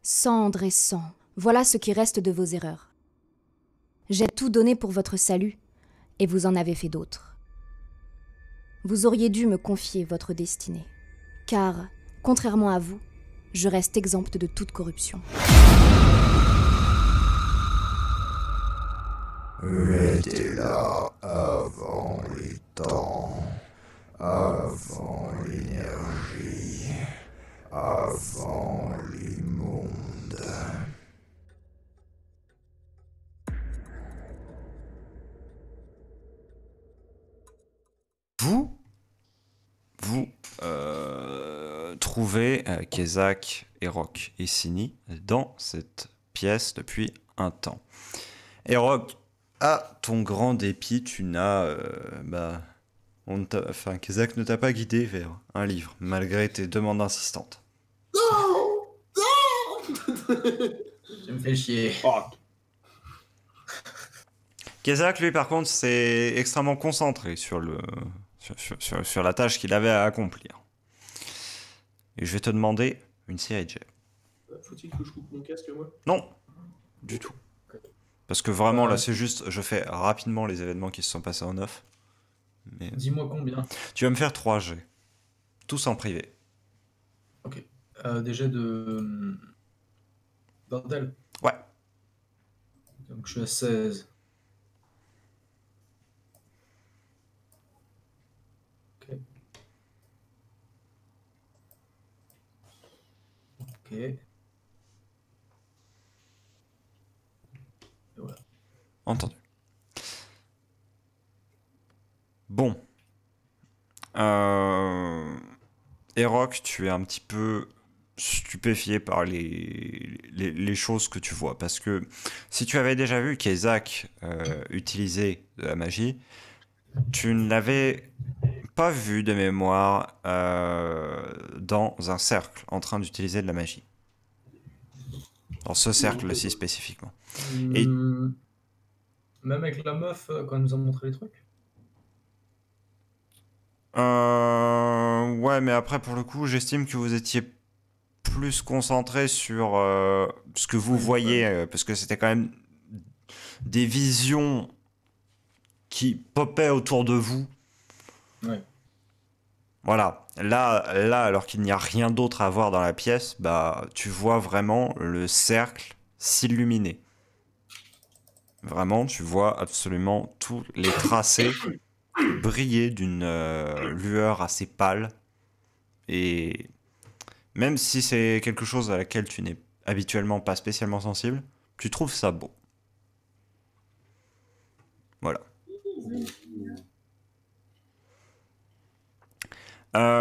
Cendre et sang, voilà ce qui reste de vos erreurs. J'ai tout donné pour votre salut, et vous en avez fait d'autres. Vous auriez dû me confier votre destinée, car, contrairement à vous, je reste exempte de toute corruption. J'étais là avant les temps, avant l'énergie, avant les mondes. Vous trouvez Kezak, Erok et Sini dans cette pièce depuis un temps. Erok, à ton grand dépit, tu n'as... Kezak ne t'a pas guidé vers un livre, malgré tes demandes insistantes. Non. Tu me fais chier. Oh, Kezak, lui, par contre, s'est extrêmement concentré sur la tâche qu'il avait à accomplir. Et je vais te demander une série de jets. faut-il que je coupe mon casque, moi? Non, du tout. Parce que vraiment, là, c'est juste, je fais rapidement les événements qui se sont passés en off. Mais... Dis-moi combien. Tu vas me faire 3 jets. Tous en privé. Ok. Des jets de... bordel. Ouais. Donc je suis à 16. Ok. Ok. Et voilà. Entendu. Bon. Erok, tu es un petit peu stupéfié par les choses que tu vois. Parce que si tu avais déjà vu qu'Ezak utilisait de la magie, tu ne l'avais pas vu de mémoire dans un cercle en train d'utiliser de la magie. Dans ce cercle-ci spécifiquement. Et... Même avec la meuf, quand elle nous a montré les trucs. Ouais, mais après, pour le coup, j'estime que vous étiez plus concentré sur ce que vous voyez, parce que c'était quand même des visions qui popaient autour de vous. Ouais. Voilà. Là, alors qu'il n'y a rien d'autre à voir dans la pièce, bah, tu vois vraiment le cercle s'illuminer. Vraiment, tu vois absolument tous les tracés briller d'une lueur assez pâle. Et même si c'est quelque chose à laquelle tu n'es habituellement pas spécialement sensible, tu trouves ça beau. Voilà.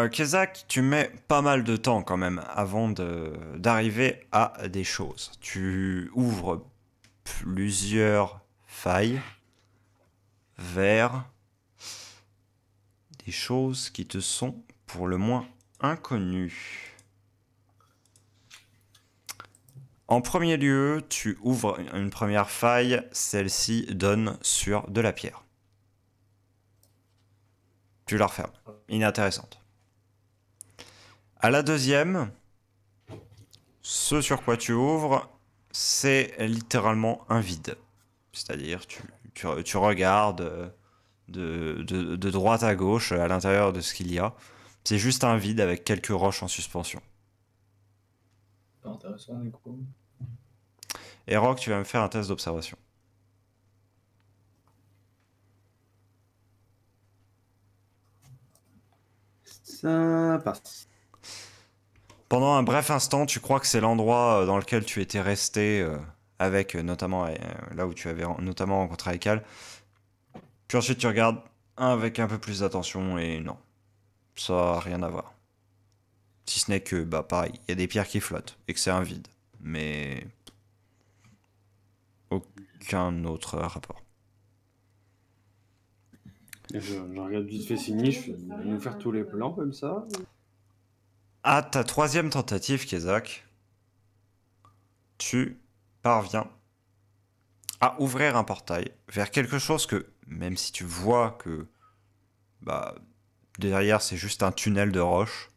Kezak, tu mets pas mal de temps quand même avant d'arriver à des choses. Tu ouvres plusieurs failles vers des choses qui te sont pour le moins inconnues. En premier lieu, tu ouvres une première faille, celle-ci donne sur de la pierre. Tu la refermes, inintéressante. À la deuxième, ce sur quoi tu ouvres, c'est littéralement un vide. C'est-à-dire, tu regardes de droite à gauche à l'intérieur de ce qu'il y a. C'est juste un vide avec quelques roches en suspension. Pas intéressant, du coup. Et Rock, tu vas me faire un test d'observation. Ça passe. Pendant un bref instant, tu crois que c'est l'endroit dans lequel tu étais resté, avec notamment là où tu avais notamment rencontré Aikal. Puis ensuite, tu regardes avec un peu plus d'attention et non, ça n'a rien à voir. Si ce n'est que, bah pareil, il y a des pierres qui flottent et que c'est un vide, mais aucun autre rapport. Je regarde vite fait Sini, je fais nous faire tous les plans comme ça. À ta troisième tentative, Kezak, tu parviens à ouvrir un portail vers quelque chose que, même si tu vois que bah, derrière c'est juste un tunnel de roche,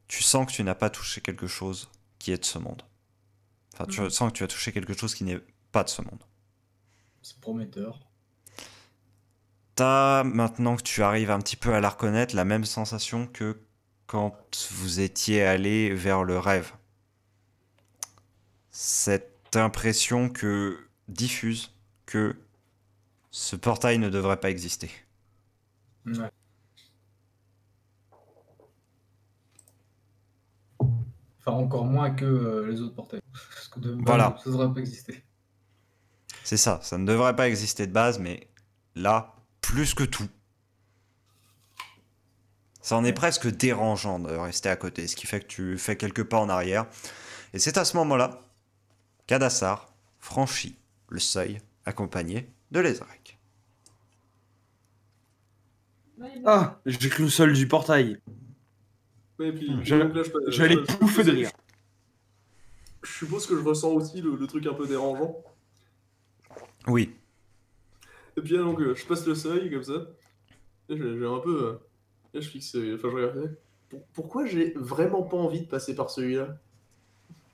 tu sens que tu n'as pas touché quelque chose qui est de ce monde. Enfin, tu sens que tu as touché quelque chose qui n'est pas de ce monde. C'est prometteur. T'as, maintenant que tu arrives un petit peu à la reconnaître, la même sensation que quand vous étiez allé vers le rêve. Cette impression diffuse que ce portail ne devrait pas exister. Ouais. Enfin, encore moins que les autres portails. Parce que de base, Voilà. ça ne devrait pas exister. C'est ça ne devrait pas exister de base, mais là, plus que tout. Ça en est presque dérangeant de rester à côté, ce qui fait que tu fais quelques pas en arrière. Et c'est à ce moment-là qu'Hadassar franchit le seuil, accompagné de Lézarek. Ah, j'ai que le sol du portail. Ouais, et puis, Je- donc là, J'allais pouffer de rire. Je suppose que je ressens aussi le truc un peu dérangeant. Oui, Et puis là, donc, je passe le seuil, comme ça. Et j'ai un peu... là, je fixe... Enfin, je regarde. Pourquoi j'ai vraiment pas envie de passer par celui-là?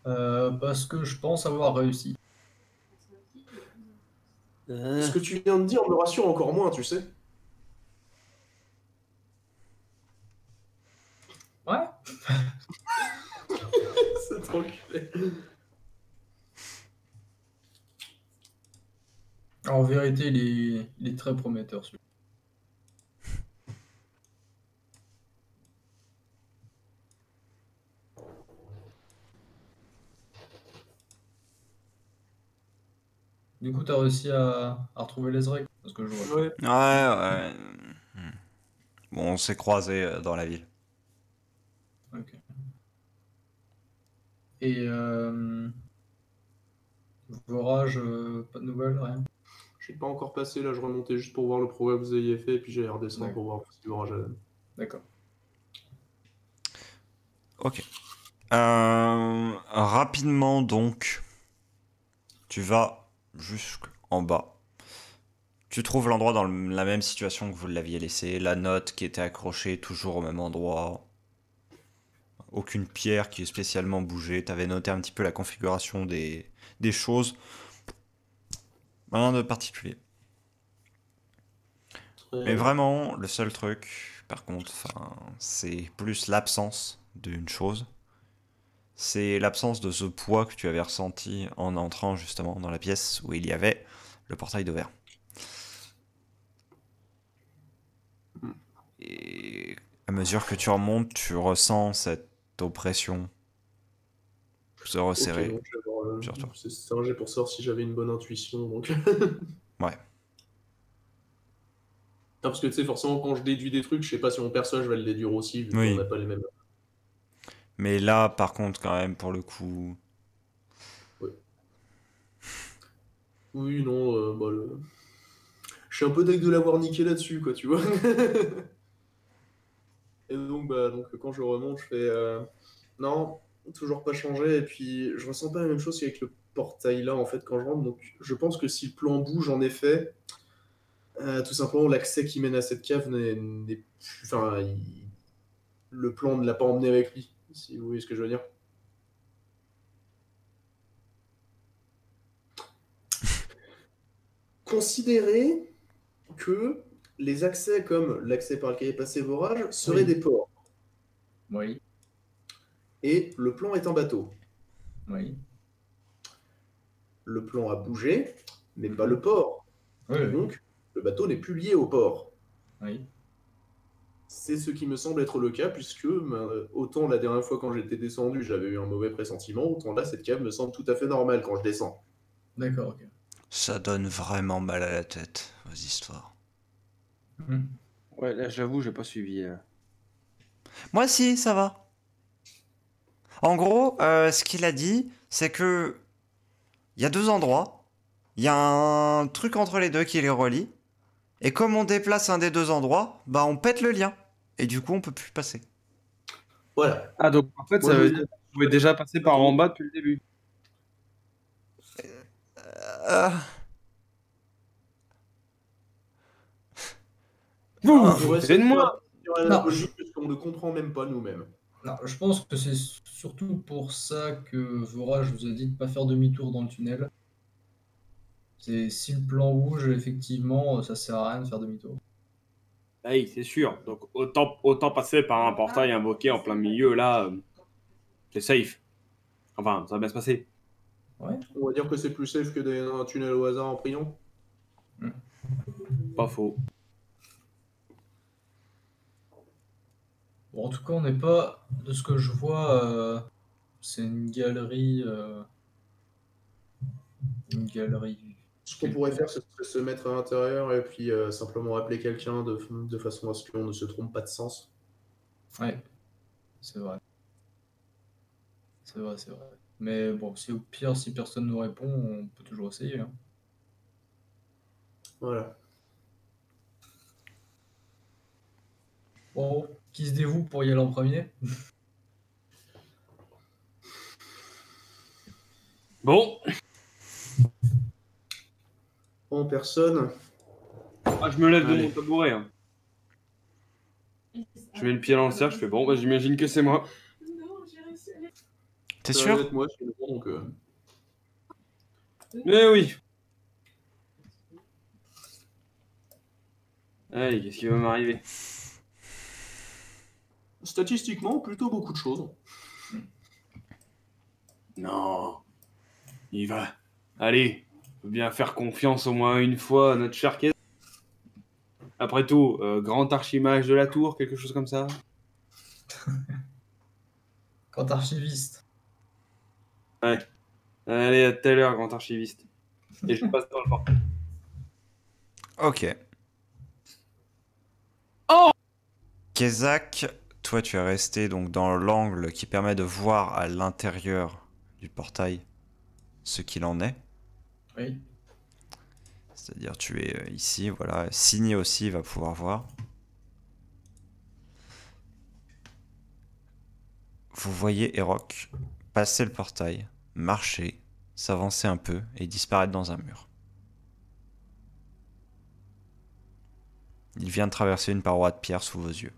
Parce que je pense avoir réussi. Ce que tu viens de dire me rassure encore moins, tu sais. Ouais. C'est enculé. En vérité, il est très prometteur, celui-là. Du coup, t'as réussi à retrouver les règles, parce que je vois. Ouais. ouais. Bon, on s'est croisés dans la ville. Ok. Et Vorage, pas de nouvelles, rien. Je suis pas encore passé, là, je remontais juste pour voir le progrès que vous aviez fait, et puis j'allais redescendre Ouais. pour voir si l'orage allait. D'accord. Ok. Rapidement donc, tu vas jusqu'en bas. Tu trouves l'endroit dans la même situation que vous l'aviez laissé, la note qui était accrochée toujours au même endroit. Aucune pierre qui est spécialement bougée. Tu avais noté un petit peu la configuration des choses. Rien de particulier. Mais vraiment, le seul truc, par contre, c'est plus l'absence d'une chose. C'est l'absence de ce poids que tu avais ressenti en entrant justement dans la pièce où il y avait le portail de verre. Et à mesure que tu remontes, tu ressens cette oppression se resserrer. Ok, donc je vais voir, sur toi. c'est un jet pour savoir si j'avais une bonne intuition, donc... Ouais. Non, parce que tu sais, forcément, quand je déduis des trucs, je sais pas si mon personnage va le déduire aussi, vu Oui. qu'on n'a pas les mêmes. Mais là, par contre, quand même, pour le coup... Oui, non, je suis un peu deg de l'avoir niqué là-dessus, quoi, tu vois. Et donc, quand je remonte, je fais... Non, toujours pas changé, et puis je ressens pas la même chose qu'avec le portail là, en fait, quand je rentre, donc je pense que si le plan bouge, en effet, tout simplement, l'accès qui mène à cette cave n'est plus... Enfin, le plan ne l'a pas emmené avec lui, si vous voyez ce que je veux dire. Considérez que les accès comme l'accès par lequel est passé Vorage seraient Oui. des ports. Oui. Et le plan est un bateau. Oui. Le plan a bougé, mais pas le port. Oui. Et donc, le bateau n'est plus lié au port. Oui. C'est ce qui me semble être le cas, puisque autant la dernière fois quand j'étais descendu, j'avais eu un mauvais pressentiment, autant là, cette cave me semble tout à fait normale quand je descends. D'accord, ok. Ça donne vraiment mal à la tête, vos histoires. Ouais, là, j'avoue, j'ai pas suivi. Moi, si, ça va. En gros, ce qu'il a dit, c'est que... Il y a deux endroits. Il y a un truc entre les deux qui les relie. Et comme on déplace un des deux endroits, bah on pète le lien. Et du coup, on peut plus passer. Voilà. Ah, donc en fait, Moi, ça je- veut dire que vous pouvez déjà passer par en bas depuis le début. Euh, Vous, On vous va foutez de moi. faire Non. logique, parce qu'on ne comprend même pas nous-mêmes. Non, je pense que c'est surtout pour ça que Vorage vous a dit de pas faire demi-tour dans le tunnel. C'est si le plan bouge, effectivement, ça sert à rien de faire demi-tour. Oui, c'est sûr. Donc autant passer par un portail invoqué en plein milieu, là, c'est safe. Enfin, ça va bien se passer. Ouais. On va dire que c'est plus safe que un tunnel au hasard en priant. Pas faux. Bon, en tout cas, on n'est pas, de ce que je vois, c'est une galerie. Une galerie. Ce qu'on pourrait faire, ce serait se mettre à l'intérieur et puis simplement appeler quelqu'un de façon à ce qu'on ne se trompe pas de sens. Ouais, c'est vrai. C'est vrai, c'est vrai. Mais bon, si au pire, si personne nous répond, on peut toujours essayer, hein. Voilà. Bon, qui se dévoue pour y aller en premier? Bon, En personne. je me lève de Allez. mon tabouret. Hein. Je mets le pied dans le cercle, je fais bon, bah, j'imagine que c'est moi. T'es Ça va sûr? être moi, c'est bon, donc. Mais oui. Allez, qu'est-ce qui va m'arriver? Statistiquement, plutôt beaucoup de choses. Non. Il va. Allez, faut bien faire confiance au moins une fois à notre cher Kez. Après tout, grand archimage de la tour, quelque chose comme ça. Quand archiviste. Ouais. Allez, à tout à l'heure, grand archiviste. Et je passe dans le portail. Ok. Oh! Kezak, toi tu es resté donc dans l'angle qui permet de voir à l'intérieur du portail ce qu'il en est. Oui. C'est-à-dire tu es ici, voilà. Signé aussi va pouvoir voir. Vous voyez Erok passer le portail, marcher, s'avancer un peu et disparaître dans un mur. Il vient de traverser une paroi de pierre sous vos yeux.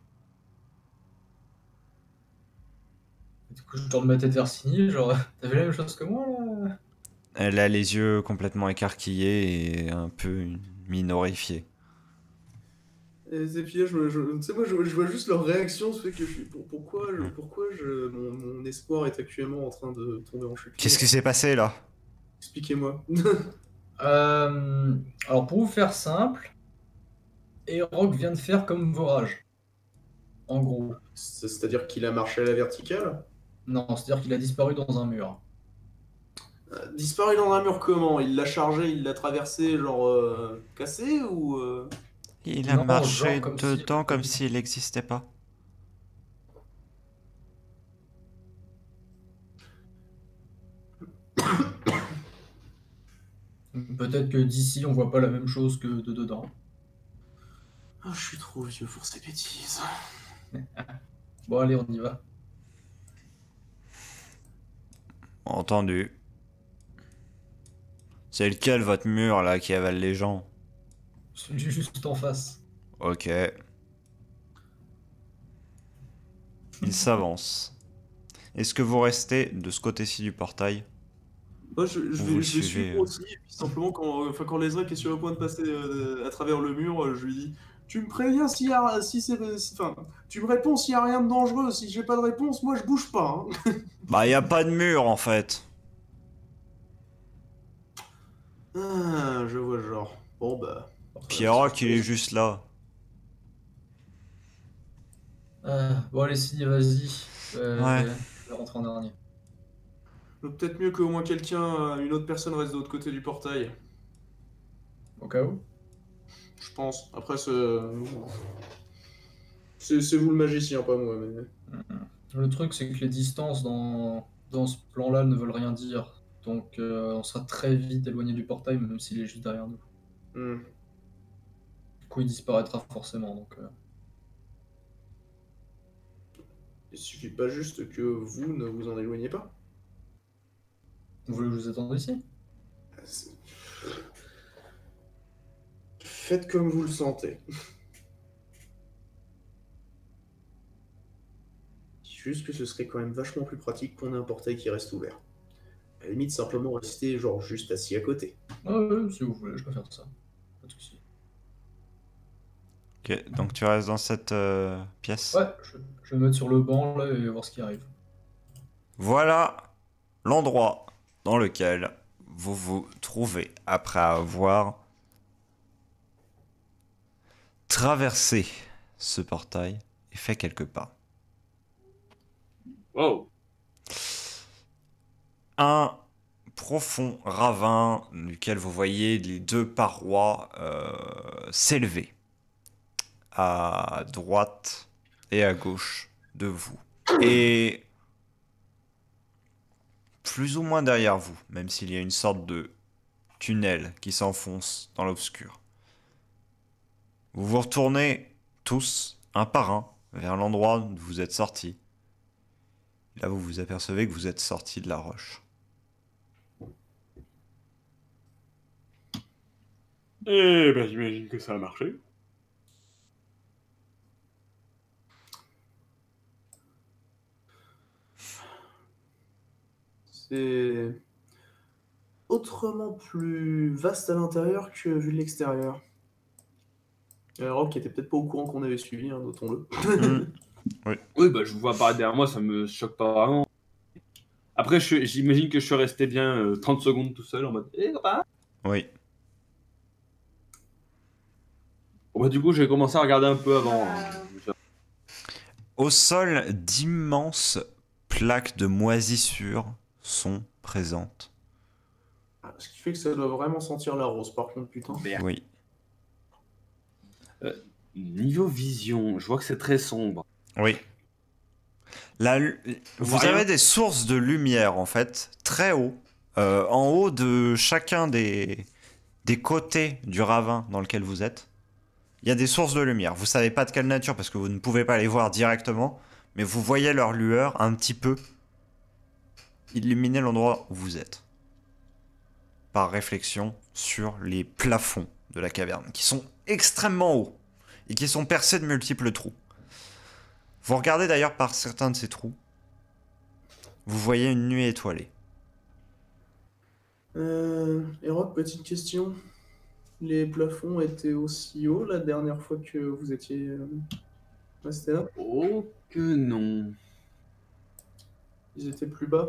Du coup, je tourne ma tête vers Signy, genre, t'avais la même chose que moi, là? Elle a les yeux complètement écarquillés et un peu minorifiés. Et ces filles, tu sais, moi, je vois juste leur réaction, ce fait que je suis. Pourquoi, mon espoir est actuellement en train de tomber en chute Qu'est-ce libre. qui s'est passé là? Expliquez-moi. Alors, pour vous faire simple, Erok vient de faire comme Vorage. En gros. C'est-à-dire qu'il a marché à la verticale. Non, c'est-à-dire qu'il a disparu dans un mur. Disparu dans un mur comment? Il l'a chargé, il l'a traversé, genre cassé ou Il a Non, marché genre comme si... dedans comme s'il n'existait pas. Peut-être que d'ici, on voit pas la même chose que de dedans. Ah, je suis trop vieux pour ces bêtises. Bon, allez, on y va. Entendu. C'est lequel votre mur là qui avale les gens? Celui juste en face. Ok. Il s'avance. Est-ce que vous restez de ce côté-ci du portail? Moi, je Vous vais, le je vais suivez, suivre aussi, et puis simplement quand Lesrek est sur le point de passer à travers le mur, je lui dis tu me préviens enfin, tu me réponds s'il y a rien de dangereux, si j'ai pas de réponse, moi je bouge pas. Hein. Bah, y a pas de mur en fait. Ah, je vois le genre. Bon bah. Pierrock, il est juste là. Bon, allez, Signy, vas-y. Ouais. Je vais rentrer en dernier. Peut-être mieux qu'au moins quelqu'un, une autre personne reste de l'autre côté du portail. Au cas où. Je pense. Après, c'est vous le magicien, pas moi. Mais... Le truc, c'est que les distances dans ce plan-là ne veulent rien dire. Donc, on sera très vite éloigné du portail, même s'il est juste derrière nous. Hmm. Du coup, il disparaîtra forcément. Donc, Il suffit pas juste que vous ne vous en éloignez pas. vous voulez que je vous attende ici? C'est- Faites comme vous le sentez. juste que ce serait quand même vachement plus pratique qu'on ait un portail qui reste ouvert. À la limite, simplement rester genre juste assis à côté. Ouais, si vous voulez, je peux faire ça. Pas de soucis. Ok, donc tu restes dans cette pièce. Ouais, je vais me mettre sur le banc là et voir ce qui arrive. Voilà l'endroit dans lequel vous vous trouvez après avoir traversé ce portail et fait quelques pas. Wow. Un profond ravin duquel vous voyez les deux parois s'élever à droite et à gauche de vous. Et plus ou moins derrière vous, même s'il y a une sorte de tunnel qui s'enfonce dans l'obscur. Vous vous retournez tous, un par un, vers l'endroit où vous êtes sortis. Là, vous vous apercevez que vous êtes sortis de la roche. Eh ben, j'imagine que ça a marché. C'est autrement plus vaste à l'intérieur que vu de l'extérieur. Rock qui était peut-être pas au courant qu'on avait suivi, hein, notons-le. Oui, bah, je vous vois apparaître derrière moi, ça me choque pas vraiment. Après, j'imagine que je suis resté bien 30 secondes tout seul en mode « Eh, copain !» Oui. Bon, bah, du coup, j'ai commencé à regarder un peu avant. Au sol, d'immenses plaques de moisissure sont présentes. Ce qui fait que ça doit vraiment sentir la rose, par contre, putain. Merde. Oui. Niveau vision, je vois que c'est très sombre. Oui. Vous Rien. avez des sources de lumière, en fait, très haut, en haut de chacun des côtés du ravin dans lequel vous êtes. Il y a des sources de lumière. Vous savez pas de quelle nature parce que vous ne pouvez pas les voir directement, mais vous voyez leur lueur un petit peu illuminer l'endroit où vous êtes. Par réflexion sur les plafonds de la caverne, qui sont extrêmement hauts et qui sont percés de multiples trous. Vous regardez d'ailleurs par certains de ces trous, vous voyez une nuée étoilée. Rock, petite question. Les plafonds étaient aussi hauts la dernière fois que vous étiez resté là? Oh que non. Ils étaient plus bas?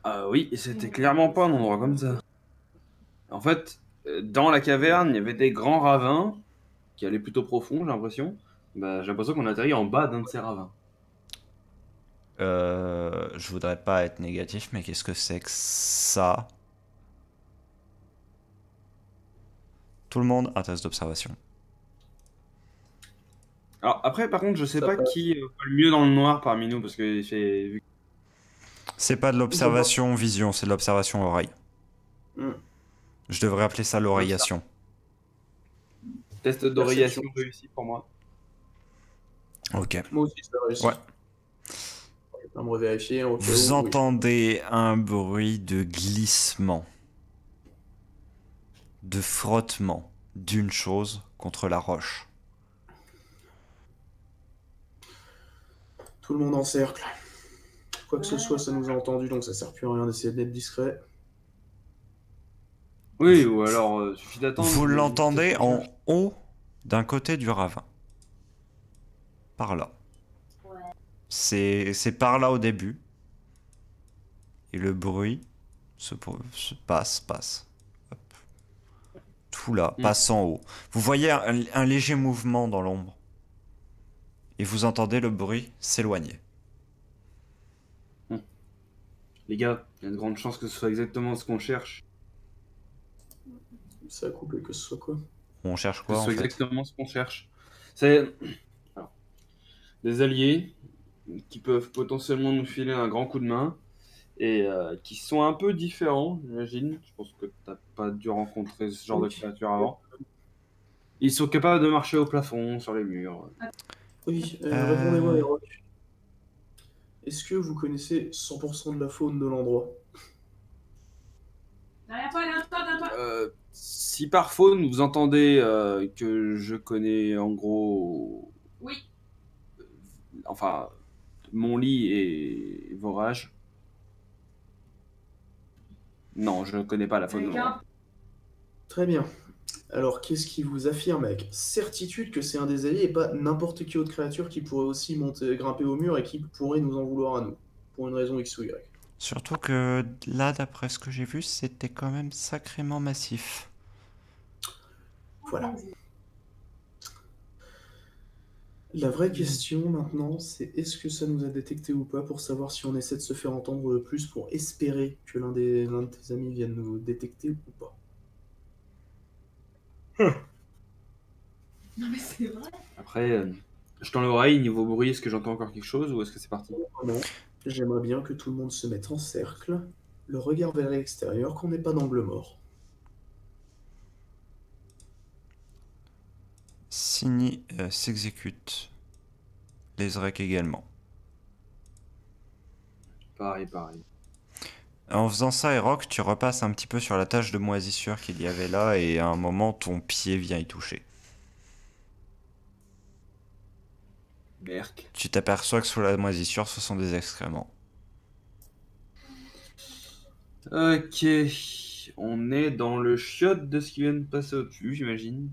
Ah oui, c'était clairement pas un endroit comme ça. En fait, dans la caverne, il y avait des grands ravins qui allaient plutôt profond, j'ai l'impression. Bah, j'ai l'impression qu'on atterrit en bas d'un de ces ravins. Je voudrais pas être négatif, mais qu'est-ce que c'est que ça? Tout le monde, un test d'observation. Alors après, par contre, je sais Ça pas passe. qui fait le mieux dans le noir parmi nous, parce que j'ai... C'est pas de l'observation vision, c'est de l'observation oreille. Hmm. Je devrais appeler ça l'oreillation. Test d'oreillation réussi pour moi. Ok. Moi aussi, ça a réussi. Ouais. On va me revérifier. au cas Vous où, oui. entendez un bruit de glissement, de frottement d'une chose contre la roche. Tout le monde en cercle. Quoi que ce soit, ça nous a entendu, donc ça sert plus à rien d'essayer d'être discret. Oui, ou alors, suffit d'attendre. Vous l'entendez en haut d'un côté du ravin. Par là. C'est par là au début. Et le bruit se passe. Hop. Tout là, passe en haut. Vous voyez un léger mouvement dans l'ombre. Et vous entendez le bruit s'éloigner. Les gars, il y a de grandes chances que ce soit exactement ce qu'on cherche. Ça a coupé, que ce soit quoi. On cherche Que quoi ce en soit fait? exactement ce qu'on cherche. C'est alors, des alliés qui peuvent potentiellement nous filer un grand coup de main et qui sont un peu différents, j'imagine. Je pense que t'as pas dû rencontrer ce genre de créature avant. Ils sont capables de marcher au plafond, sur les murs. Oui, répondez-moi, Rock. Est-ce que vous connaissez 100% de la faune de l'endroit? Derrière toi. Si par faune vous entendez que je connais en gros, Oui. enfin, mon lit et Vorage. Non, je ne connais pas la faune. Quelqu'un Très bien. Alors, qu'est-ce qui vous affirme avec certitude que c'est un des alliés et pas n'importe quelle autre créature qui pourrait aussi grimper au mur et qui pourrait nous en vouloir à nous, pour une raison X ou Y? Surtout que là, d'après ce que j'ai vu, c'était quand même sacrément massif. Voilà. La vraie question maintenant, c'est est-ce que ça nous a détecté ou pas pour savoir si on essaie de se faire entendre le plus pour espérer que l'un de tes amis vienne nous détecter ou pas. Non mais c'est vrai. Après, je tends l'oreille, niveau bruit, est-ce que j'entends encore quelque chose ou est-ce que c'est parti? Non, j'aimerais bien que tout le monde se mette en cercle, le regard vers l'extérieur, qu'on n'ait pas d'angle mort. Signy s'exécute. Les Rec également. Pareil. En faisant ça, Eroc, tu repasses un petit peu sur la tache de moisissure qu'il y avait là et à un moment, ton pied vient y toucher. Berk. Tu t'aperçois que sous la moisissure, ce sont des excréments. Ok. On est dans le chiotte de ce qui vient de passer au-dessus, j'imagine.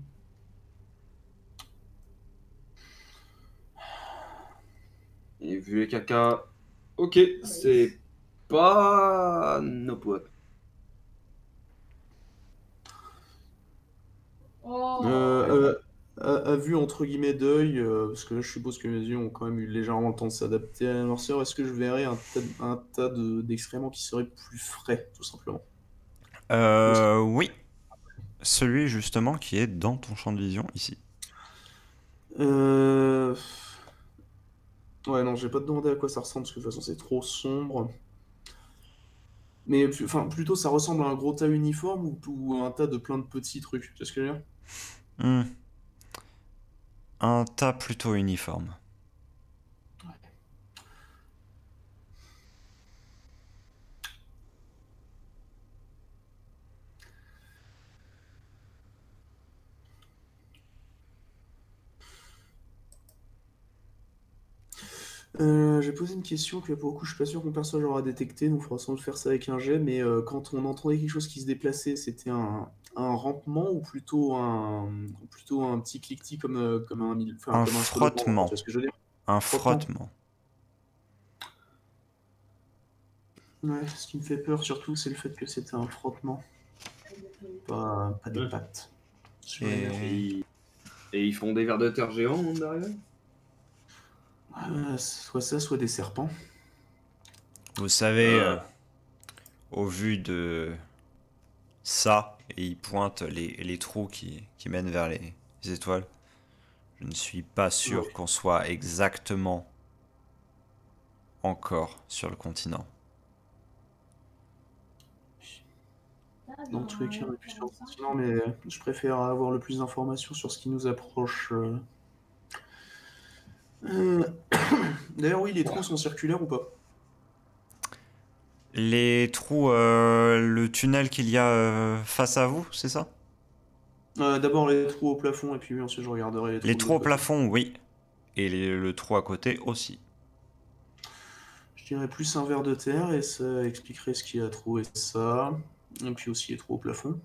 Et vu les caca, ok, c'est pas nos potes. Oh. À vue entre guillemets d'œil, parce que là je suppose que mes yeux ont quand même eu légèrement le temps de s'adapter à la noirceur, est-ce que je verrais un tas d'excréments qui seraient plus frais, tout simplement? Oui. Celui justement qui est dans ton champ de vision ici. Ouais, non, j'ai pas demandé à quoi ça ressemble, parce que de toute façon c'est trop sombre. Mais plutôt ça ressemble à un gros tas uniforme ou à un tas de plein de petits trucs, tu vois ce que je veux dire? Hmm. Un tas plutôt uniforme. J'ai posé une question que pour le coup je suis pas sûr que mon personnage aura détecté, donc il faudra sans doute faire ça avec un jet, mais quand on entendait quelque chose qui se déplaçait, c'était un rampement ou plutôt un petit cliquetis comme Un comme un flottement, tu frottement. vois ce que je veux dire? Un Frottement. frottement. Ouais, ce qui me fait peur surtout, c'est le fait que c'était un frottement, pas des pattes. Sur la mer. Et ils font des vers de terre géants derrière? Soit ça, soit des serpents. Vous savez, au vu de ça, et il pointe les trous qui mènent vers les étoiles, je ne suis pas sûr Ouais. qu'on soit exactement encore sur le continent. Dans tous les cas, on est plus sur le continent, mais je préfère avoir le plus d'informations sur ce qui nous approche. D'ailleurs, oui, les trous sont circulaires ou pas? Les trous, le tunnel qu'il y a face à vous, c'est ça? D'abord les trous au plafond, et puis oui, ensuite je regarderai les trous Les de trous au l'autre côté. plafond, oui. Et le trou à côté aussi. Je dirais plus un ver de terre, et ça expliquerait ce qu'il y a à trou et ça. Et puis aussi les trous au plafond.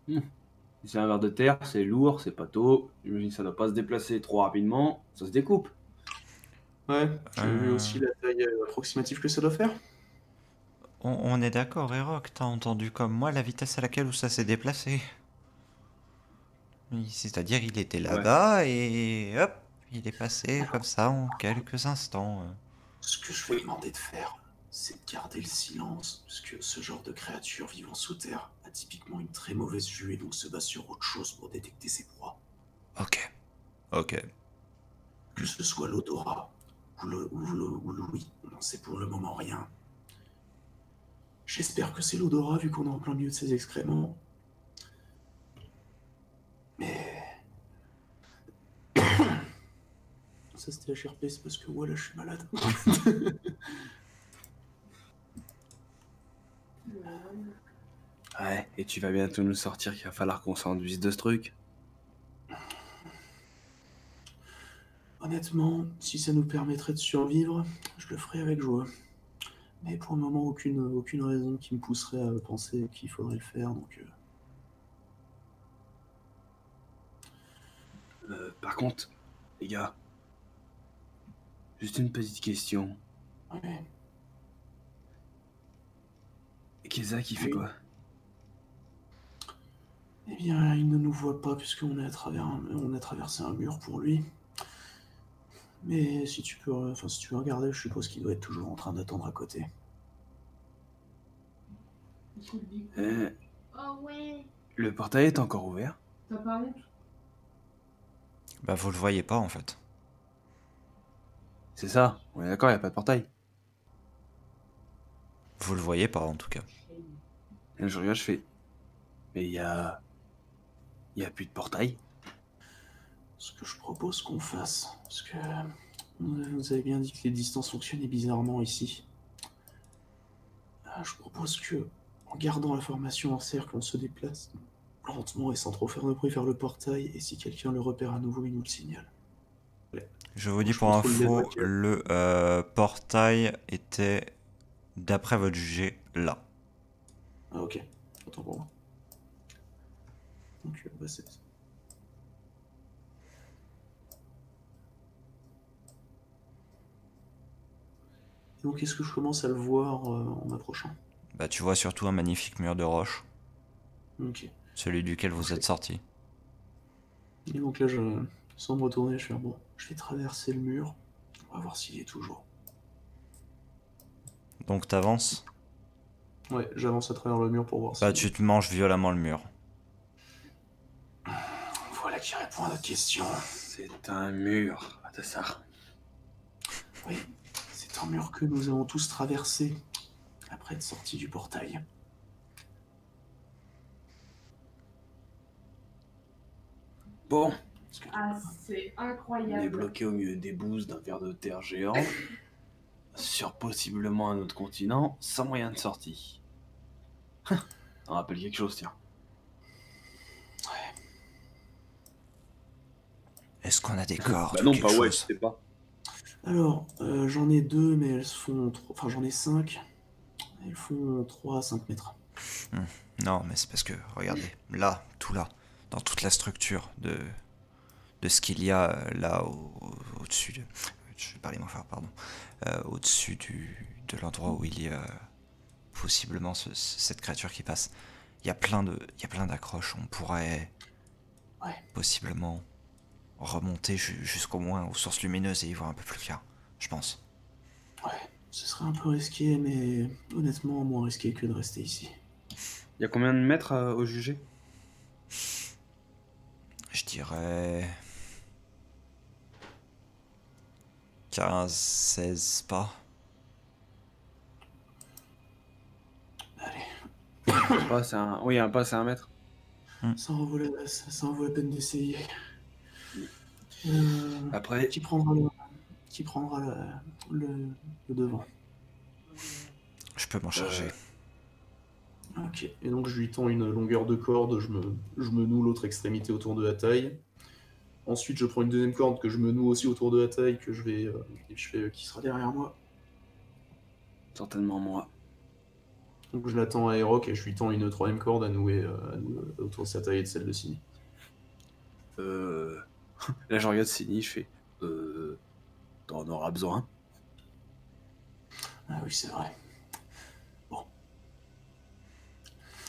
Si c'est un ver de terre, c'est lourd, c'est pâteau. J'imagine que ça doit pas se déplacer trop rapidement, ça se découpe. Ouais, j'ai vu aussi la taille approximative que ça doit faire. On est d'accord, Eroc, t'as entendu comme moi la vitesse à laquelle où ça s'est déplacé. C'est-à-dire, il était là-bas et hop, il est passé comme ça en quelques instants. Ce que je vais demander de faire, c'est de garder le silence, parce que ce genre de créature vivant sous terre a typiquement une très mauvaise vue et donc se base sur autre chose pour détecter ses proies. Ok. Ok. Que ce soit l'odorat ou l'ouïe, on n'en sait pour le moment rien. J'espère que c'est l'odorat vu qu'on est en plein milieu de ces excréments. Mais... Ça c'était HRP, c'est parce que voilà, je suis malade. Ouais, et tu vas bientôt nous sortir qu'il va falloir qu'on s'enduise de ce truc. Honnêtement, si ça nous permettrait de survivre, je le ferais avec joie. Mais pour le moment, aucune raison qui me pousserait à penser qu'il faudrait le faire, donc... Par contre, les gars, juste une petite question. Ouais. Kezak, il fait Oui. quoi? Eh bien, il ne nous voit pas puisqu'on est on a traversé un mur pour lui. Mais si tu peux regarder, je suppose qu'il doit être toujours en train d'attendre à côté. Oh ouais. Le portail est encore ouvert? T'as parlé? Bah vous le voyez pas en fait. C'est ça, on est d'accord, il n'y a pas de portail. Vous le voyez pas en tout cas. Et je regarde, je fais... Mais il y a plus de portail. Ce que je propose qu'on fasse, parce que vous avez bien dit que les distances fonctionnaient bizarrement ici. Je propose que, en gardant la formation en cercle, on se déplace lentement et sans trop faire de bruit vers le portail, et si quelqu'un le repère à nouveau, il nous le signale. Je vous dis Je pour contrôle info, les vagues. le portail était, d'après votre jugé, là. Ah ok, autant pour moi. Donc, bah, c'est... Donc est-ce que je commence à le voir en m'approchant? Bah tu vois surtout un magnifique mur de roche, Ok. celui duquel vous êtes sorti. Et donc là, sans me retourner, je fais bon, je vais traverser le mur, on va voir s'il y est toujours. Donc t'avances. Ouais, j'avance à travers le mur pour voir Bah si... tu te manges violemment le mur. Voilà qui répond à notre question. C'est un mur, Atassar. Oui, c'est un mur que nous avons tous traversé après être sortis du portail. Bon, Ah, c'est on est incroyable. bloqué au milieu des bouses d'un ver de terre géant, sur possiblement un autre continent, sans moyen de sortie. Ça me rappelle quelque chose, tiens. Est-ce qu'on a des cordes Bah ou non, quelque pas ouais, je chose? sais pas. Alors, j'en ai deux, mais elles font... Enfin, j'en ai 5. Elles font 3 à 5 mètres. Non, mais c'est parce que, regardez, là, tout là, dans toute la structure de ce qu'il y a là au-dessus de... Je vais parler moins fort, pardon. Au-dessus de l'endroit où il y a possiblement cette créature qui passe. Il y a plein d'accroches. On pourrait Ouais. possiblement remonter jusqu'au moins aux sources lumineuses et y voir un peu plus clair, je pense. Ouais, ce serait un peu risqué, mais honnêtement, moins risqué que de rester ici. Il y a combien de mètres au jugé? Je dirais 15, 16 pas. Allez, Un pas, c'est un... Oui, un pas, c'est 1 mètre. ça en vaut la peine d'essayer. Après, Qui prendra le devant? Je peux m'en charger. Ok, et donc je lui tends une longueur de corde, je me noue l'autre extrémité autour de la taille. Ensuite, je prends une deuxième corde que je me noue aussi autour de la taille, que je vais, et je fais qui sera derrière moi. certainement moi. Donc je l'attends à Aeroc et je lui tends une troisième corde à nouer autour de sa taille et de celle de Sini. Là, je regarde Sini, je fais... T'en auras besoin. Ah oui, c'est vrai.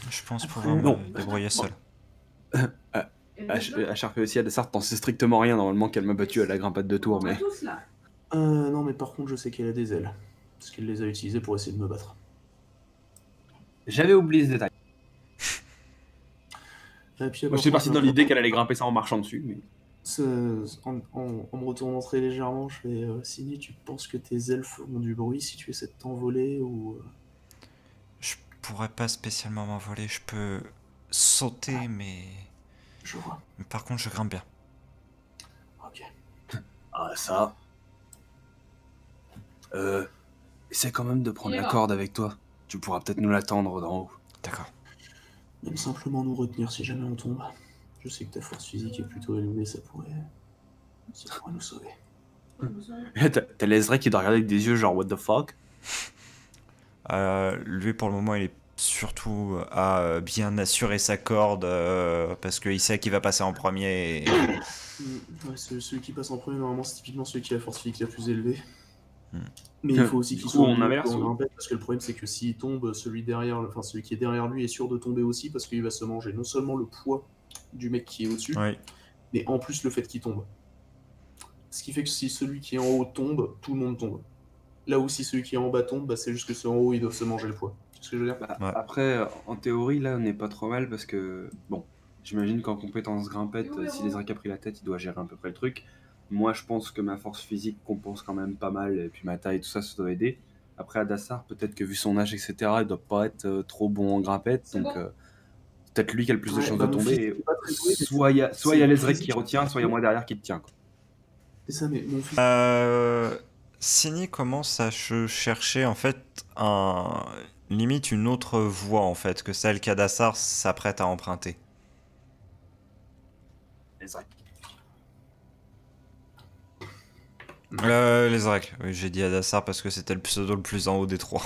Je pense Après, pouvoir non. me débrouiller seul. HRP aussi, Adessart, t'en sais strictement rien normalement qu'elle m'a battu à la grimpade de tour, mais... Tous là. Non, mais par contre, je sais qu'elle a des ailes. Parce qu'elle les a utilisées pour essayer de me battre. J'avais oublié ce détail. Et puis, Moi, j'étais parti dans l'idée qu'elle allait grimper ça en marchant dessus, mais... En me retournant très légèrement, je fais Sini, tu penses que tes ailes feront du bruit si tu essaies de t'envoler ou... Je pourrais pas spécialement m'envoler. Je peux sauter, mais Je vois. par contre, je grimpe bien. Ok. Ah, ça... Essaie quand même de prendre Il est la mort. corde avec toi. Tu pourras peut-être nous l'attendre d'en haut. D'accord. Même simplement nous retenir si jamais on tombe. Je sais que ta force physique est plutôt élevée, ça pourrait nous sauver. T'as Lesrek qui doit regarder avec des yeux genre what the fuck. Lui, pour le moment, il est surtout à bien assurer sa corde parce qu'il sait qu'il va passer en premier. Ouais, celui qui passe en premier, normalement, c'est typiquement celui qui a la force physique la plus élevée. Hmm. Mais il faut aussi Du qu'il coup, soit on inverse, en ou- grimpette, parce que le problème, c'est que s'il tombe, celui qui est derrière lui est sûr de tomber aussi, parce qu'il va se manger non seulement le poids du mec qui est au-dessus, Oui. mais en plus le fait qu'il tombe. Ce qui fait que si celui qui est en haut tombe, tout le monde tombe. Là où si celui qui est en bas tombe, bah, c'est juste que ceux en haut, ils doivent se manger le poids. C'est ce que je veux dire? Bah, Ouais. après, en théorie, là, on n'est pas trop mal parce que, bon, j'imagine qu'en compétence grimpette, si Lesrek a pris la tête, il doit gérer à peu près le truc. Moi, je pense que ma force physique compense quand même pas mal, et puis ma taille, tout ça, ça doit aider. Après, Adassar, peut-être que vu son âge, etc., il doit pas être trop bon en grimpette, donc peut-être lui qui a le plus de Ouais, chances bah, de mon tomber. fils, Et il est pas très doué, mais soit il y a c'est Lesrek physique. qui retient, soit il y a moi derrière qui te tient, quoi. C'est ça, mais mon fils. Sini commence à chercher en fait limite une autre voie en fait que celle qu'Adassar s'apprête à emprunter. Lesrek. Lesrek, oui, j'ai dit Adassar parce que c'était le pseudo le plus en haut des trois.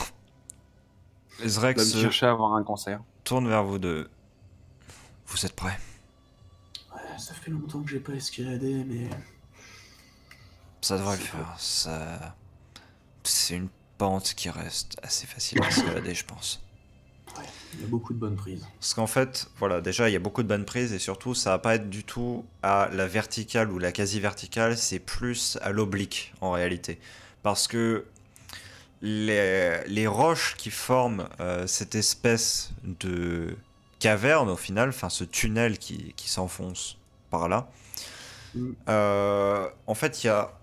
Lesrek Va me se chercher à avoir un cancer. tourne vers vous deux. Vous êtes prêts? Ouais, ça fait longtemps que j'ai pas escaladé, mais. Ça devrait le faire. C'est une pente qui reste assez facile à escalader, je pense. Il y a beaucoup de bonnes prises. Parce qu'en fait, voilà, déjà, il y a beaucoup de bonnes prises et surtout, ça va pas être du tout à la verticale ou la quasi-verticale, c'est plus à l'oblique en réalité. Parce que les roches qui forment cette espèce de caverne au final, enfin ce tunnel qui s'enfonce par là, en fait, il y a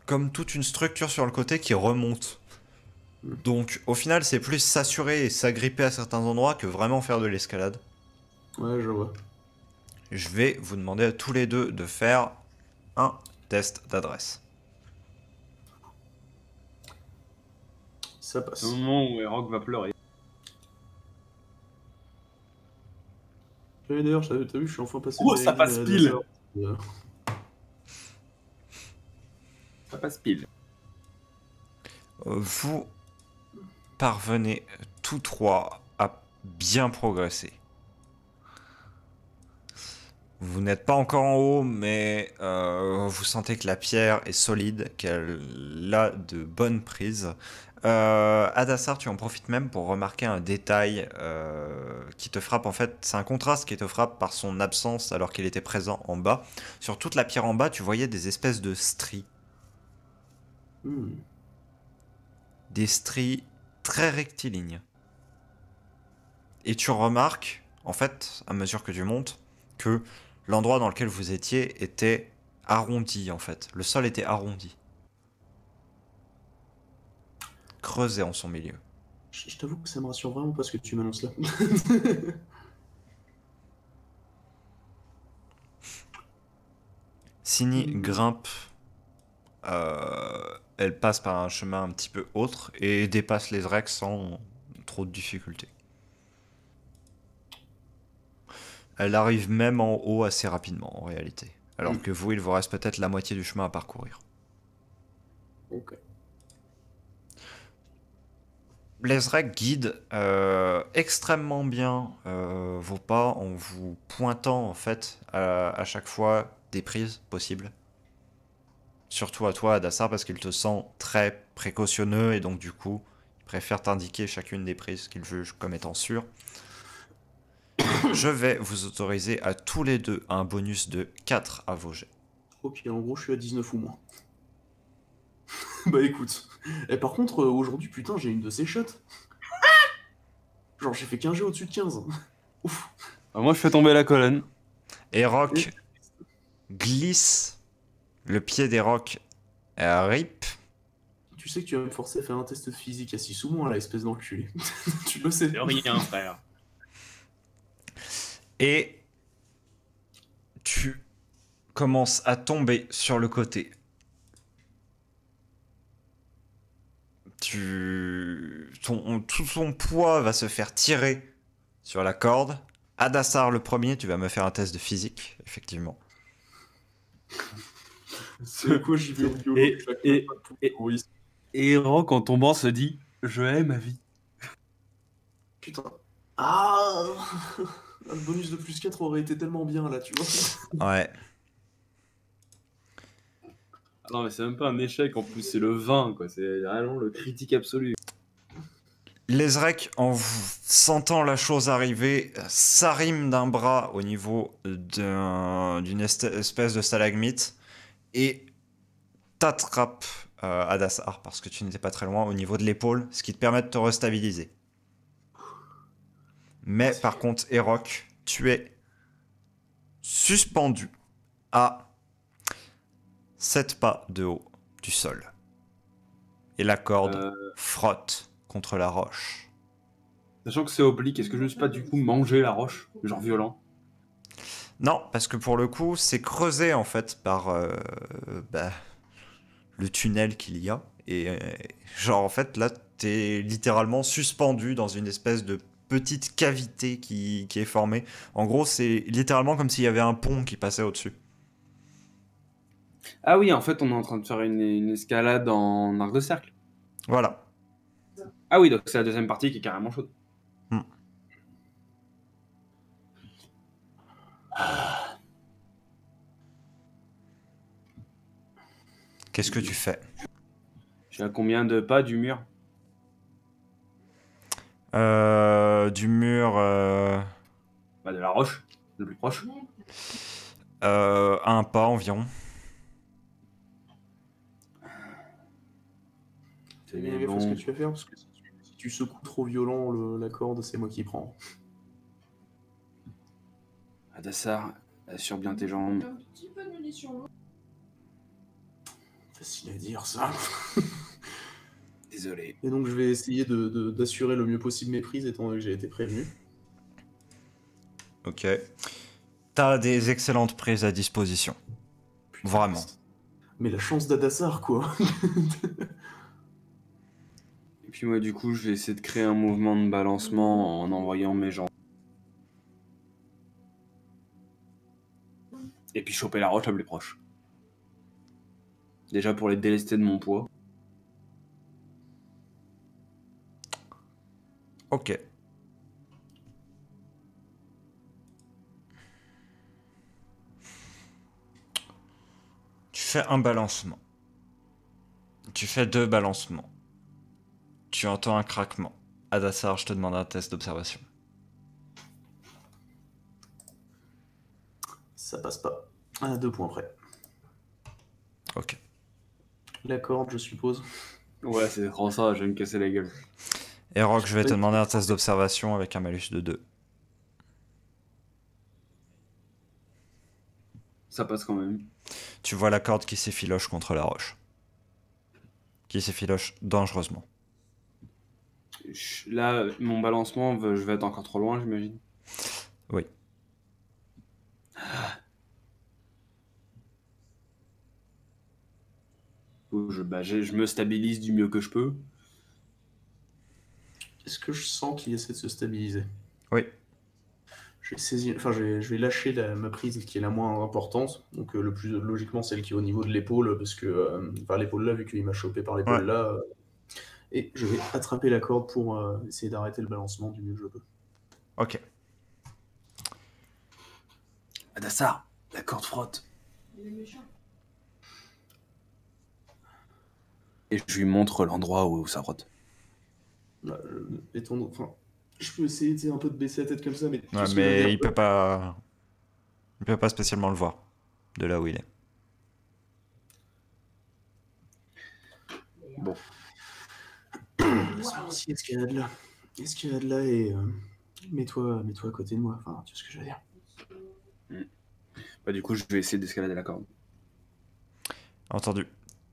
comme toute une structure sur le côté qui remonte. Donc au final, c'est plus s'assurer et s'agripper à certains endroits que vraiment faire de l'escalade. Ouais, je vois. Je vais vous demander à tous les deux de faire un test d'adresse. Ça passe. C'est le moment où Rock va pleurer. Ouais, d'ailleurs, t'as vu, je suis enfin passé. Oh, de ça passe Yael à pile. Adassar. Ça passe pile. Vous parvenez tous trois à bien progresser. Vous n'êtes pas encore en haut, mais vous sentez que la pierre est solide, qu'elle a de bonnes prises. Adassar, tu en profites même pour remarquer un détail qui te frappe. En fait, c'est un contraste qui te frappe par son absence alors qu'il était présent en bas. Sur toute la pierre en bas, tu voyais des espèces de stries. Des stries très rectilignes. Et tu remarques, en fait, à mesure que tu montes, que l'endroit dans lequel vous étiez était arrondi, en fait. Le sol était arrondi. Creusé en son milieu. Je t'avoue que ça me rassure vraiment pas ce que tu m'annonces là. Sini grimpe. Elle passe par un chemin un petit peu autre et dépasse les Rex sans trop de difficultés. Elle arrive même en haut assez rapidement en réalité. Alors que vous, il vous reste peut-être la moitié du chemin à parcourir. Ok. Lesrek guide extrêmement bien vos pas en vous pointant en fait à chaque fois des prises possibles. Surtout à toi, Adassar, parce qu'il te sent très précautionneux et donc du coup, il préfère t'indiquer chacune des prises qu'il juge comme étant sûres. Je vais vous autoriser à tous les deux un bonus de 4 à vos jets. Ok, en gros, je suis à 19 ou moins. Bah écoute. Et par contre, aujourd'hui, putain, j'ai une de ces shots. Genre, j'ai fait 15 jets au-dessus de 15. Ouf. Moi, je fais tomber la colonne. Et Rock glisse le pied des Rock rip. Tu sais que tu vas me forcer à faire un test physique à 6 ou moins, là, espèce d'enculé. Tu le sais. Rien, frère. Et tu commences à tomber sur le côté. Tout ton poids va se faire tirer sur la corde. Adassar, le premier, tu vas me faire un test de physique, effectivement. C'est quoi, j'y vais au violon. Et- je claque et- pas tout, et- oui. Et Rock, en tombant, se dit « Je hais ma vie Putain. Ah un bonus de plus 4 aurait été tellement bien là, tu vois. Ouais. ». Ah non, mais c'est même pas un échec, en plus, c'est le 20, quoi. C'est vraiment le critique absolu. L'Ezrek, en sentant la chose arriver, s'arrime d'un bras au niveau d'une espèce de stalagmite et t'attrape Adassar parce que tu n'étais pas très loin au niveau de l'épaule, ce qui te permet de te restabiliser. Mais par contre, Erok, tu es suspendu à 7 pas de haut du sol. Et la corde frotte contre la roche. Sachant que c'est oblique, est-ce que je ne suis pas du coup manger la roche, genre violent? Non, parce que pour le coup, c'est creusé en fait par le tunnel qu'il y a. Et genre en fait, là, t'es littéralement suspendu dans une espèce de petite cavité qui est formée. En gros, c'est littéralement comme s'il y avait un pont qui passait au-dessus. Ah oui, en fait, on est en train de faire une escalade en arc de cercle. Voilà. Ah oui, donc c'est la deuxième partie qui est carrément chaude. Qu'est-ce que tu fais? Je suis à combien de pas du mur? Du mur Bah, de la roche, le plus proche. à un pas environ. C'est Mais bien gaffe à ce bon. que tu vas faire, parce que si tu secoues trop violent la corde, c'est moi qui prends. Adassar, assure bien tes jambes. Un petit peu de munitions. Facile à dire ça. Désolé. Et donc je vais essayer d'assurer le mieux possible mes prises, étant donné que j'ai été prévenu. Ok. T'as des excellentes prises à disposition. Putain, Vraiment. Mais la chance d'Adassar, quoi. Et puis moi, du coup, je vais essayer de créer un mouvement de balancement en envoyant mes jambes. Et puis choper la roche la plus proche. Déjà pour les délester de mon poids. Ok. Tu fais un balancement. Tu fais 2 balancements. Tu entends un craquement. Adassar, je te demande un test d'observation. Ça passe pas. À 2 points près. Ok. La corde, je suppose. Ouais, c'est trop ça, je vais me casser la gueule. Et Rock, je vais te demander un test d'observation avec un malus de 2. Ça passe quand même. Tu vois la corde qui s'effiloche contre la roche. Qui s'effiloche dangereusement. Là, mon balancement, je vais être encore trop loin, j'imagine. Oui. Je me stabilise du mieux que je peux. Est-ce que je sens qu'il essaie de se stabiliser? Oui. Je vais saisir, enfin, je vais lâcher ma prise qui est la moins importante. Donc, le plus logiquement, celle qui est au niveau de l'épaule, parce que, enfin, l'épaule là, vu qu'il m'a chopé par l'épaule Ouais. là. Et je vais attraper la corde pour essayer d'arrêter le balancement du mieux que je peux. Ok. Adassar, la corde frotte. Il est méchant. Et je lui montre l'endroit où ça frotte. Là, enfin, je peux essayer un peu de baisser la tête comme ça, mais. tu Ouais, vois ce que je veux mais dire, il peut pas. Il peut pas spécialement le voir. De là où il est. Bon. Si escalade là. Escalade là et mets-toi à côté de moi. Enfin, tu vois ce que je veux dire. Bah, du coup, je vais essayer d'escalader la corde. Entendu.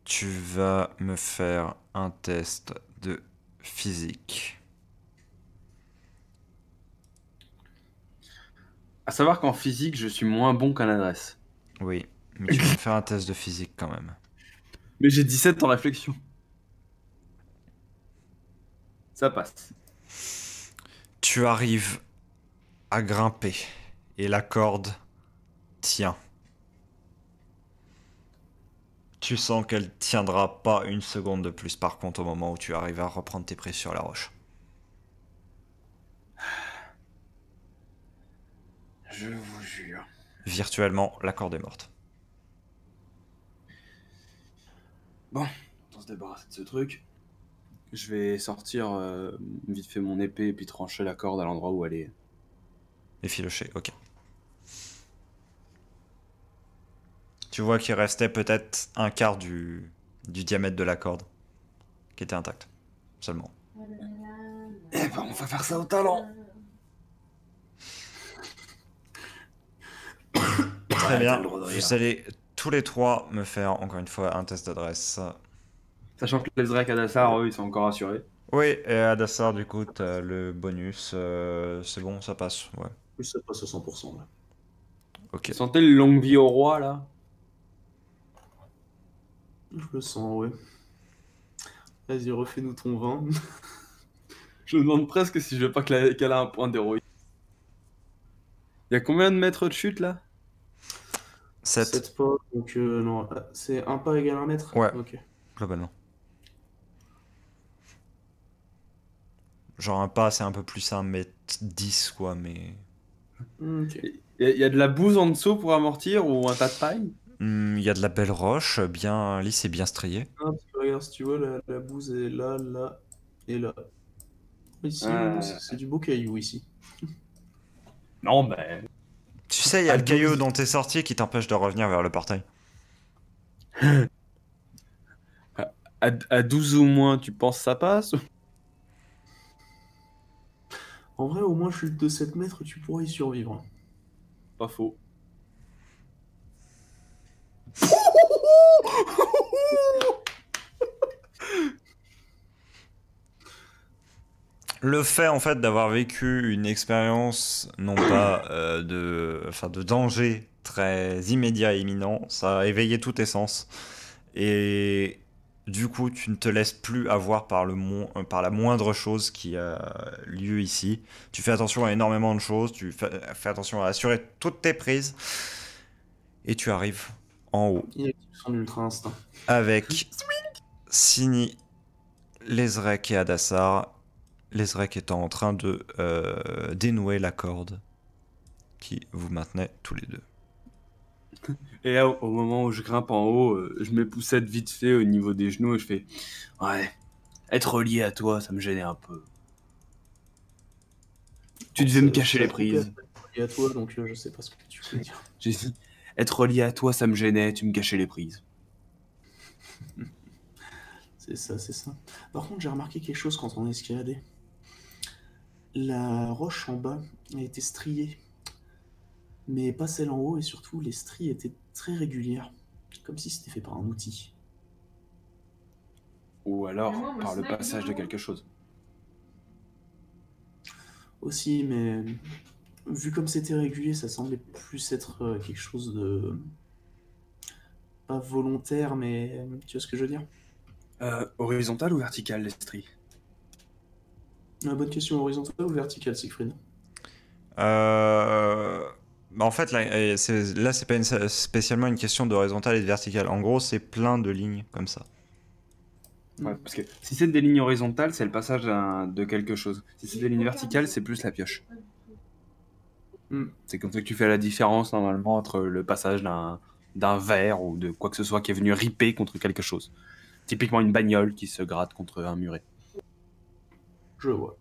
Tu vas me faire un test de physique. À savoir qu'en physique, je suis moins bon qu'en adresse. Oui, mais tu vas me faire un test de physique quand même. Mais j'ai 17 en réflexion. Ça passe. Tu arrives à grimper et la corde tient. Tu sens qu'elle tiendra pas une seconde de plus par contre au moment où tu arrives à reprendre tes prises sur la roche. Je vous jure. Virtuellement, la corde est morte. Bon, on se débarrasser de ce truc. Je vais sortir vite fait mon épée et puis trancher la corde à l'endroit où elle est. Effiloché, ok. Tu vois qu'il restait peut-être un quart du diamètre de la corde qui était intact, seulement. Eh ben, on va faire ça au talent. Très bien, t'as le droit de rire. vous allez tous les trois me faire encore une fois un test d'adresse. Sachant que les Zrek Adassar, eux, ils sont encore assurés. Oui, et Adassar, du coup, t'as le bonus. C'est bon, ça passe, ouais. Oui, ça passe à 100% là. Ok. Sentez le longue vie au roi, là? Je le sens, ouais. Vas-y, refais-nous ton vin. Je me demande presque si je veux pas qu'elle a un point d'héroïsme. Il y a combien de mètres de chute, là? 7, 7 pas, donc non, c'est un pas égal à un mètre? Ouais. Ok. globalement. Genre un pas, c'est un peu plus 1m10, quoi, mais... Ok. Il y a de la bouse en dessous pour amortir ou un tas de paille? Il y a de la belle roche, bien lisse et bien striée. Ah, parce que regarde, si tu vois, la bouse est là, là et là. Ici, Ah. c'est du beau caillou ici. Non, ben... Tu sais, il y a À le caillou 12. dont t'es sorti qui t'empêche de revenir vers le portail. À 12 ou moins, tu penses ça passe? En vrai, au moins chute de 7 mètres, tu pourrais y survivre. Pas faux. Le fait, en fait, d'avoir vécu une expérience, non pas de danger très immédiat et imminent, ça a éveillé tous tes sens. Et du coup, tu ne te laisses plus avoir par par la moindre chose qui a lieu ici. Tu fais attention à énormément de choses, tu fais attention à assurer toutes tes prises. Et tu arrives en haut Il active son ultra instinct. avec Sini, Lezrek et Adassar. Lezrek étant en train de dénouer la corde qui vous maintenait tous les deux. Et là, au moment où je grimpe en haut, je m'époussette vite fait au niveau des genoux et je fais « Ouais, être relié à toi, ça me gênait un peu. Tu devais me cacher les prises. » Et à toi, donc je sais pas ce que tu veux dire. J'ai dit « Être relié à toi, ça me gênait, tu me cachais les prises. » C'est ça, c'est ça. Par contre, j'ai remarqué quelque chose quand on a escaladé. La roche en bas a été striée, mais pas celle en haut, et surtout les stries étaient très régulières, comme si c'était fait par un outil. Ou alors Mais moi, par le snack, passage de non. quelque chose. Aussi, mais vu comme c'était régulier, ça semblait plus être quelque chose de... pas volontaire, mais tu vois ce que je veux dire? Horizontal ou vertical, les stries? Bonne question, horizontale ou verticale, Siegfried? En fait, là, c'est pas spécialement une question d'horizontale et de verticale. En gros, c'est plein de lignes comme ça. Ouais, parce que si c'est des lignes horizontales, c'est le passage de quelque chose. Si c'est des lignes verticales, c'est plus la pioche. C'est comme ça que tu fais la différence normalement entre le passage d'un verre ou de quoi que ce soit qui est venu ripper contre quelque chose. Typiquement une bagnole qui se gratte contre un muret. Je vois.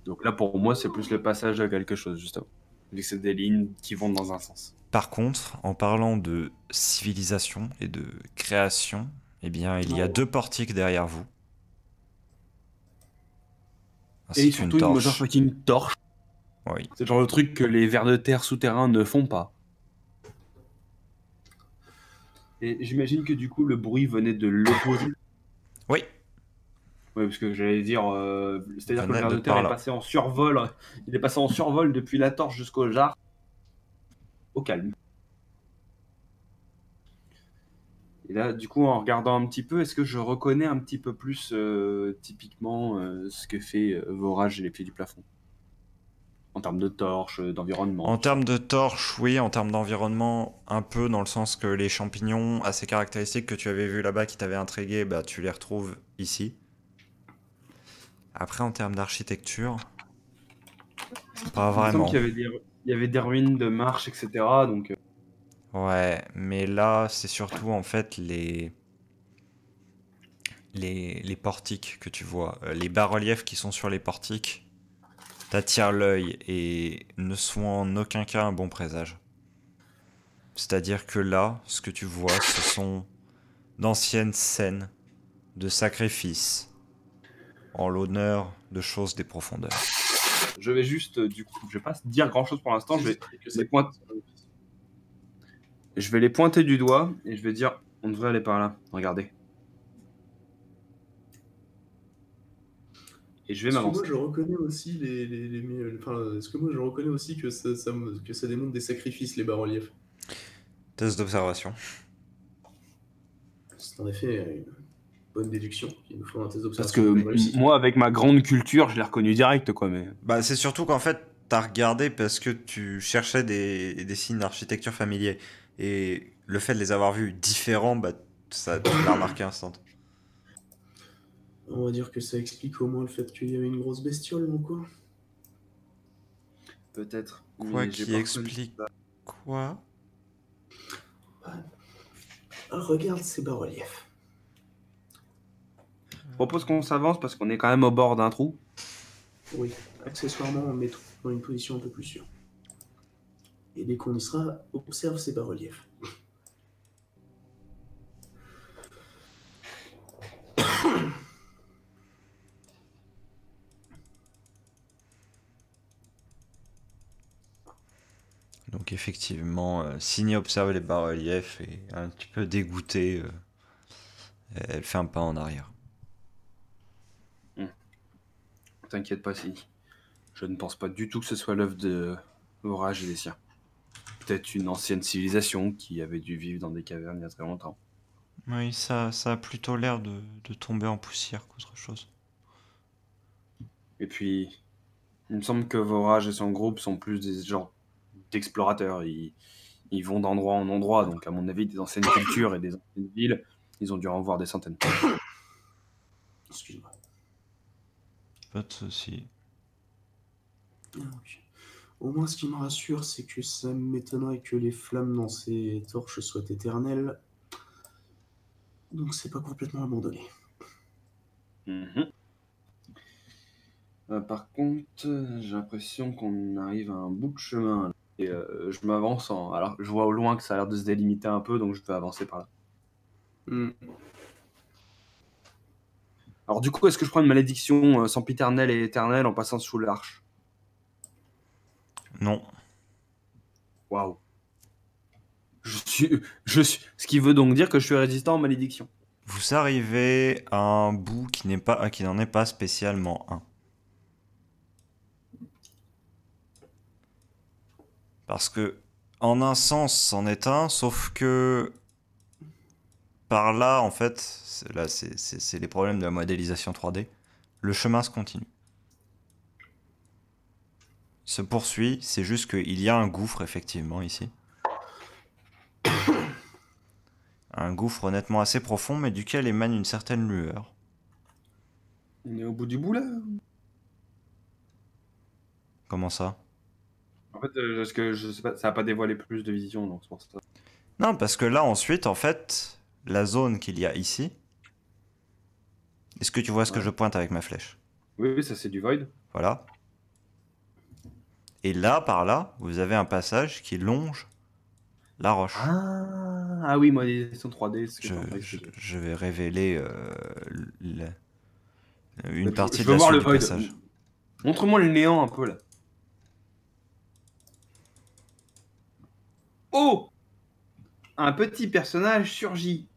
Donc là, pour moi, c'est plus le passage de quelque chose, justement. Vu que c'est des lignes qui vont dans un sens. Par contre, en parlant de civilisation et de création, eh bien, il y a 2 portiques derrière vous. Et Ainsi surtout qu'une une torche. motherfucking torche. Oui. C'est le genre de truc que les vers de terre souterrains ne font pas. Et j'imagine que du coup, le bruit venait de l'opposé. Oui. Oui, parce que j'allais dire, c'est-à-dire que le Venait ver de de terre par est là. passé en survol. Il est passé en survol depuis la torche jusqu'au jar. Au calme. Et là, du coup, en regardant un petit peu, est-ce que je reconnais un petit peu plus typiquement ce que fait Vorage et les pieds du plafond? En termes de torches, d'environnement. En termes de torches, oui, en termes d'environnement, un peu dans le sens que les champignons assez caractéristiques que tu avais vus là-bas qui t'avaient intrigué, bah, tu les retrouves ici. Après, en termes d'architecture, pas Il me semble vraiment. qu'il y avait des ruines de marches, etc. Donc, Ouais, mais là, c'est surtout en fait les portiques que tu vois. Les bas-reliefs qui sont sur les portiques t'attirent l'œil et ne sont en aucun cas un bon présage. C'est-à-dire que là, ce que tu vois, ce sont d'anciennes scènes de sacrifices en l'honneur de choses des profondeurs. je vais juste, du coup, je vais pas dire grand-chose pour l'instant. Je vais les pointer du doigt et je vais dire, on devrait aller par là. Regardez. Et je vais Est-ce que moi m'avancer. je reconnais aussi enfin, est-ce que moi je reconnais aussi que que ça démontre des sacrifices, les bas-reliefs? Test d'observation. C'est en effet une bonne déduction. Il nous faut un test Parce d'observation. Je réussis. que moi, avec ma grande culture, je l'ai reconnu direct, quoi. Mais Bah, c'est surtout qu'en fait, t'as regardé parce que tu cherchais des signes d'architecture familiers. Et le fait de les avoir vus différents, bah, ça tu l'as remarqué instant. On va dire que ça explique au moins le fait qu'il y avait une grosse bestiole dans le coin. peut-être. Quoi Mais j'ai qui pas explique quoi? Regarde ces bas-reliefs. Je propose qu'on s'avance parce qu'on est quand même au bord d'un trou. Oui, accessoirement, on met dans une position un peu plus sûre. Et dès qu'on y sera, observe ces bas-reliefs. Donc effectivement, Signy observe les bas-reliefs et un petit peu dégoûtée, elle fait un pas en arrière. T'inquiète pas, si. Je ne pense pas du tout que ce soit l'œuvre de Vorage et des siens. Peut-être une ancienne civilisation qui avait dû vivre dans des cavernes il y a très longtemps. Oui, ça a plutôt l'air de tomber en poussière qu'autre chose. Et puis, il me semble que Vorage et son groupe sont plus des genres d'explorateurs. Ils vont d'endroit en endroit, donc à mon avis, des anciennes cultures et des anciennes villes, ils ont dû en voir des centaines. Excuse-moi. Pas de souci. Ok. Au moins, ce qui me rassure, c'est que ça m'étonnerait que les flammes dans ces torches soient éternelles. Donc, c'est pas complètement abandonné. Mhm. Par contre, j'ai l'impression qu'on arrive à un bout de chemin. Là. Et je m'avance Alors, je vois au loin que ça a l'air de se délimiter un peu, donc je vais avancer par là. Alors, du coup, est-ce que je prends une malédiction sempiternelle et éternelle en passant sous l'arche? Non. Waouh. Ce qui veut donc dire que je suis résistant aux malédictions. Vous arrivez à un bout qui n'en est pas spécialement un. Parce que, en un sens, c'en est un, sauf que par là, en fait, c'est les problèmes de la modélisation 3D. Le chemin se continue. Il se poursuit, c'est juste qu'il y a un gouffre, effectivement, ici. Un gouffre honnêtement assez profond, mais duquel émane une certaine lueur. On est au bout du bout, là? Comment ça? En fait, parce que je sais pas, ça n'a pas dévoilé plus de vision, donc c'est pour ça. Non, parce que là, ensuite, en fait, la zone qu'il y a ici... Est-ce que tu vois ce que je pointe avec ma flèche? Oui, ça c'est du void. Voilà. Et là, par là, vous avez un passage qui longe la roche. Ah oui, modélisation 3D. Je vais révéler une partie je de veux la voir suite le du void. passage. Montre-moi le néant un peu là. Oh! Un petit personnage surgit.